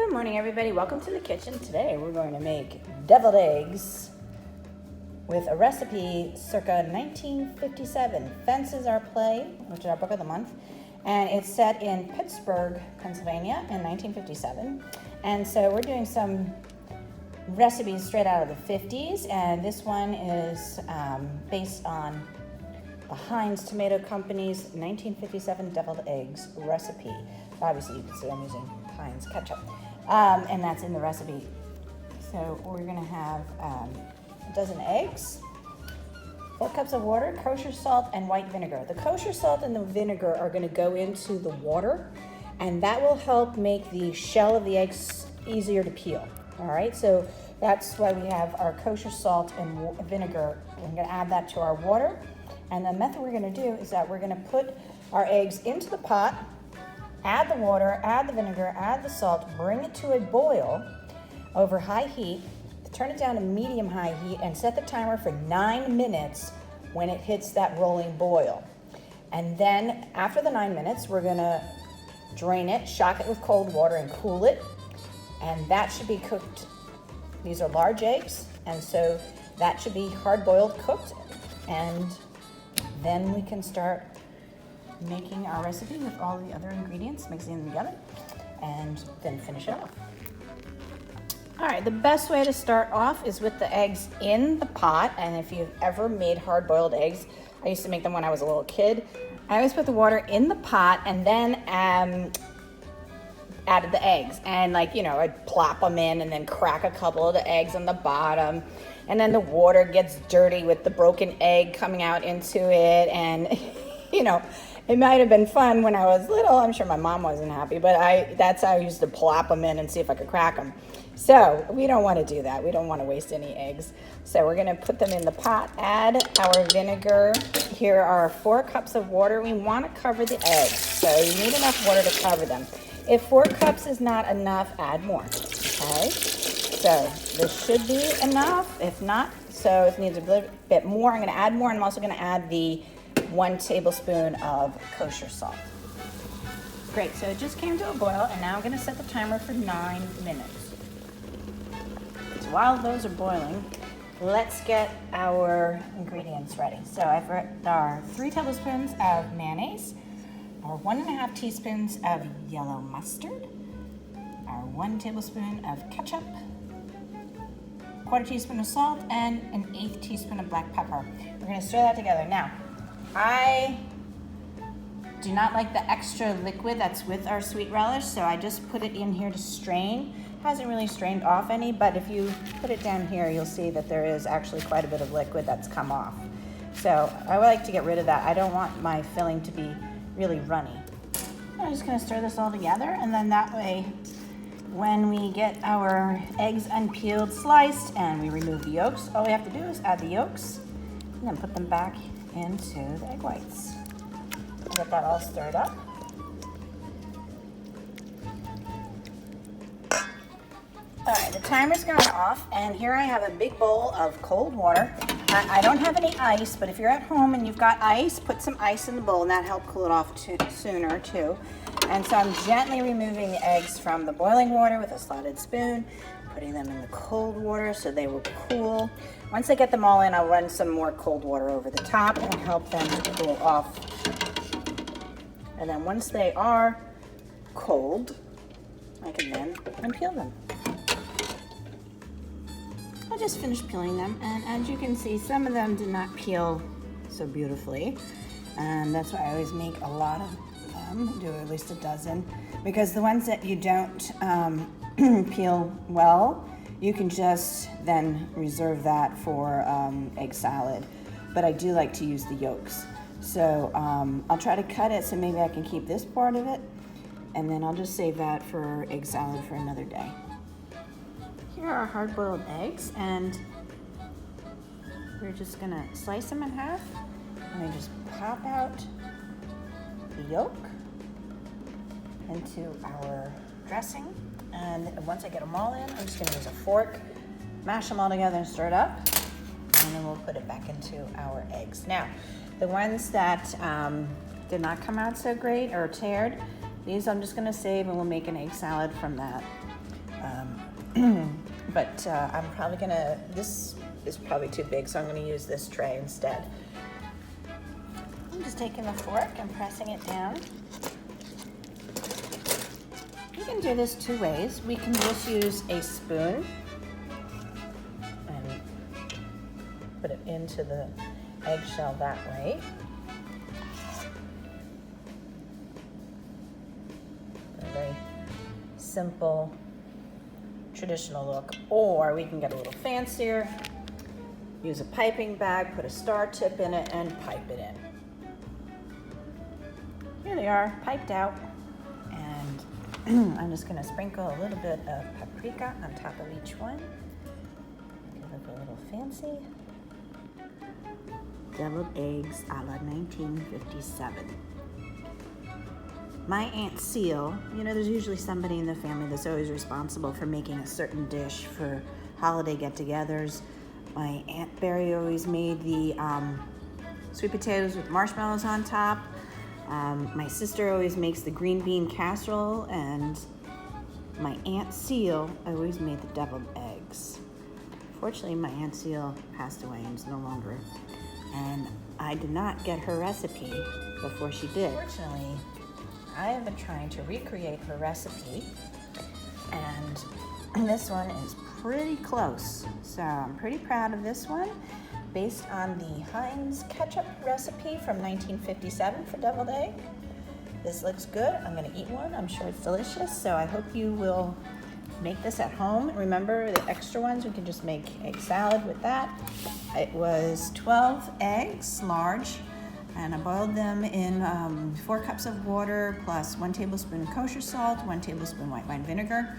Good morning, everybody. Welcome to the kitchen. Today we're going to make deviled eggs with a recipe circa 1957. Fences Our Play, which is our book of the month, and it's set in Pittsburgh, Pennsylvania in 1957. And so we're doing some recipes straight out of the 50s, and this one is based on the Heinz Tomato Company's 1957 deviled eggs recipe. Obviously, you can see I'm using Heinz ketchup, and that's in the recipe. So we're gonna have a dozen eggs, 4 cups of water, kosher salt, and white vinegar. The kosher salt and the vinegar are gonna go into the water, and that will help make the shell of the eggs easier to peel. All right, so that's why we have our kosher salt and vinegar. We're gonna add that to our water. And the method we're gonna do is that we're gonna put our eggs into the pot, add the water, add the vinegar, add the salt, bring it to a boil over high heat, turn it down to medium-high heat, and set the timer for 9 minutes when it hits that rolling boil. And then after the 9 minutes, we're gonna drain it, shock it with cold water, and cool it. And that should be cooked. These are large eggs, and so that should be hard-boiled cooked. And then we can start making our recipe with all the other ingredients, mixing them together, and then finish it off. All right, the best way to start off is with the eggs in the pot. And if you've ever made hard-boiled eggs, I used to make them when I was a little kid. I always put the water in the pot and then added the eggs. And I'd plop them in and then crack a couple of the eggs on the bottom. And then the water gets dirty with the broken egg coming out into it. And, it might have been fun when I was little. I'm sure my mom wasn't happy, but that's how I used to plop them in and see if I could crack them. So we don't want to do that. We don't want to waste any eggs. So we're going to put them in the pot, add our vinegar. Here are 4 cups of water. We want to cover the eggs. So you need enough water to cover them. If 4 cups is not enough, add more, okay? So this should be enough. If not, so it needs a little bit more. I'm going to add more, and I'm also going to add the 1 tablespoon of kosher salt. Great, so it just came to a boil, and now I'm going to set the timer for 9 minutes. So while those are boiling, let's get our ingredients ready. So I've got our 3 tablespoons of mayonnaise, our 1½ teaspoons of yellow mustard, our 1 tablespoon of ketchup, 1/4 teaspoon of salt, and 1/8 teaspoon of black pepper. We're gonna stir that together. Now, I do not like the extra liquid that's with our sweet relish, so I just put it in here to strain. It hasn't really strained off any, but if you put it down here, you'll see that there is actually quite a bit of liquid that's come off. So I would like to get rid of that. I don't want my filling to be really runny. I'm just gonna stir this all together, and then that way, when we get our eggs unpeeled, sliced, and we remove the yolks, all we have to do is add the yolks and then put them back into the egg whites. Get that all stirred up. All right, the timer's gone off, and here I have a big bowl of cold water. I don't have any ice, but if you're at home and you've got ice, put some ice in the bowl, and that helps cool it off sooner too. And so I'm gently removing the eggs from the boiling water with a slotted spoon, putting them in the cold water so they will cool. Once I get them all in, I'll run some more cold water over the top and help them to cool off. And then once they are cold, I can then unpeel them. I just finished peeling them, and as you can see, some of them did not peel so beautifully. And that's why I always make a lot of them, do at least a dozen, because the ones that you don't peel well, you can just then reserve that for egg salad. But I do like to use the yolks. So I'll try to cut it so maybe I can keep this part of it, and then I'll just save that for egg salad for another day. Here are our hard-boiled eggs, and we're just gonna slice them in half, and then just pop out the yolk into our dressing. And once I get them all in, I'm just gonna use a fork, mash them all together and stir it up, and then we'll put it back into our eggs. Now, the ones that did not come out so great or teared, these I'm just gonna save, and we'll make an egg salad from that. But I'm probably gonna, this is probably too big, so I'm gonna use this tray instead. I'm just taking the fork and pressing it down. You can do this two ways. We can just use a spoon and put it into the eggshell that way. A very simple, traditional look. Or we can get a little fancier, use a piping bag, put a star tip in it, and pipe it in. Here they are, piped out. And I'm just gonna sprinkle a little bit of paprika on top of each one. Give it a little fancy. Deviled eggs a la 1957. My Aunt Seal, you know, there's usually somebody in the family that's always responsible for making a certain dish for holiday get-togethers. My Aunt Barry always made the sweet potatoes with marshmallows on top. My sister always makes the green bean casserole, and my Aunt Seal always made the deviled eggs. Fortunately, my Aunt Seal passed away and is no longer, and I did not get her recipe before she did. Fortunately, I have been trying to recreate her recipe, and this one is pretty close. So I'm pretty proud of this one, based on the Heinz ketchup recipe from 1957 for deviled egg. This looks good. I'm gonna eat one. I'm sure it's delicious. So I hope you will make this at home. Remember the extra ones, we can just make egg salad with that. It was 12 eggs, large, and I boiled them in 4 cups of water plus 1 tablespoon kosher salt, 1 tablespoon white wine vinegar.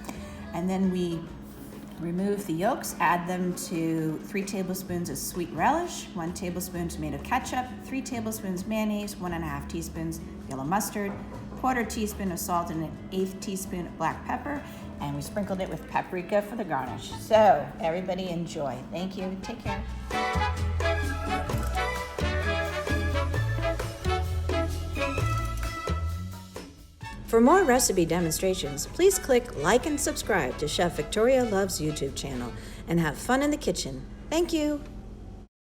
And then we remove the yolks, add them to 3 tablespoons of sweet relish, 1 tablespoon tomato ketchup, 3 tablespoons mayonnaise, 1.5 teaspoons yellow mustard, 1/4 teaspoon of salt, and 1/8 teaspoon of black pepper. And we sprinkled it with paprika for the garnish. So everybody enjoy. Thank you. Take care. For more recipe demonstrations, please click like and subscribe to Chef Victoria Loves YouTube channel and have fun in the kitchen. Thank you.